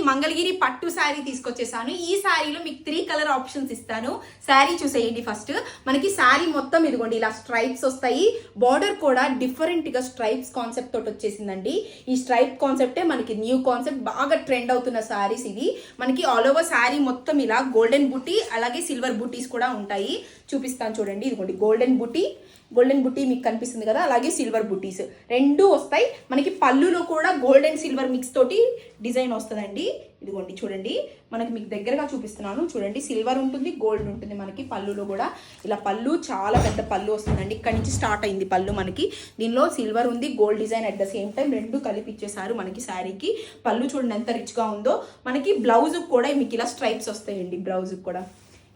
మంగళగిరి పట్టు శారీ తీసుకొచ్చేసాను. ఈ శారీలో మీకు 3 కలర్ ఆప్షన్స్ ఇస్తాను. శారీ చూసేయండి. ఫస్ట్ మనకి శారీ మొత్తం ఇదిగోండి ఇలా స్ట్రైప్స్ వస్తాయి. బార్డర్ కూడా డిఫరెంట్ గా స్ట్రైప్స్ కాన్సెప్ట్ తోటి వచ్చేసిందండి. ఈ స్ట్రైప్ కాన్సెప్టే మనకి న్యూ కాన్సెప్ట్, బాగా ట్రెండ్ అవుతున్న శారీస్ ఇవి. మనకి ఆల్ ఓవర్ శారీ మొత్తం ఇలా గోల్డెన్ బుటీ అలాగే సిల్వర్ బుటీస్ కూడా ఉంటాయి. చూపిస్తాను చూడండి. ఇదిగోండి గోల్డెన్ బుటీ మీకు కనిపిస్తుంది కదా, అలాగే సిల్వర్ బుటీస్ రెండు వస్తాయి. మనకి పళ్ళులో కూడా గోల్డ్ అండ్ సిల్వర్ మిక్స్ తోటి డిజైన్ వస్తుందండి. ఇదిగోండి చూడండి, మనకి మీకు దగ్గరగా చూపిస్తున్నాను చూడండి. సిల్వర్ ఉంటుంది, గోల్డ్ ఉంటుంది. మనకి పళ్ళులో కూడా ఇలా పళ్ళు చాలా పెద్ద పళ్ళు వస్తుందండి. ఇక్కడ నుంచి స్టార్ట్ అయింది పళ్ళు. మనకి దీనిలో సిల్వర్ ఉంది, gold design at the same time రెండు కలిపి ఇచ్చేసారు మనకి శారీకి. పళ్ళు చూడండి ఎంత రిచ్గా ఉందో. మనకి బ్లౌజ్ కూడా మీకు ఇలా స్ట్రైప్స్ వస్తాయండి. బ్లౌజ్ కూడా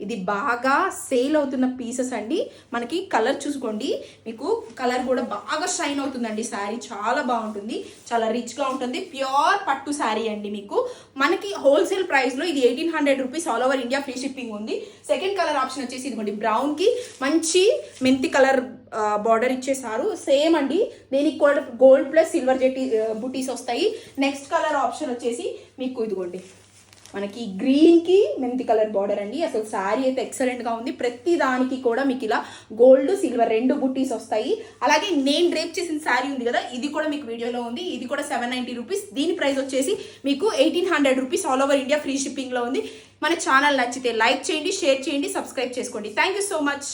ఇది బాగా సేల్ అవుతున్న పీసెస్ అండి. మనకి కలర్ చూసుకోండి, మీకు కలర్ కూడా బాగా షైన్ అవుతుందండి. శారీ చాలా బాగుంటుంది, చాలా రిచ్గా ఉంటుంది. ప్యూర్ పట్టు శారీ అండి. మీకు మనకి హోల్సేల్ ప్రైస్లో ఇది 1800 rupees, all over India free shipping ఉంది. సెకండ్ కలర్ ఆప్షన్ వచ్చేసి ఇదిగోండి బ్రౌన్కి మంచి మెంతి కలర్ బార్డర్ ఇచ్చేసారు. సేమ్ అండి, దీనికి కూడా గోల్డ్ ప్లస్ సిల్వర్ బుటీస్ వస్తాయి. నెక్స్ట్ కలర్ ఆప్షన్ వచ్చేసి మీకు ఇదిగోండి మనకి గ్రీన్కి మెంతి కలర్ బార్డర్ అండి. అసలు శారీ అయితే ఎక్సలెంట్గా ఉంది. ప్రతి దానికి కూడా మీకు ఇలా గోల్డ్ సిల్వర్ రెండు బుట్టీస్ వస్తాయి. అలాగే నేను డ్రేప్ చేసిన శారీ ఉంది కదా, ఇది కూడా మీకు వీడియోలో ఉంది. ఇది కూడా 790 రూపీస్. దీని ప్రైస్ వచ్చేసి మీకు 1800 rupees, all over India free షిప్పింగ్లో ఉంది. మన ఛానల్ నచ్చితే లైక్ చేయండి, షేర్ చేయండి, సబ్స్క్రైబ్ చేసుకోండి. Thank you so much.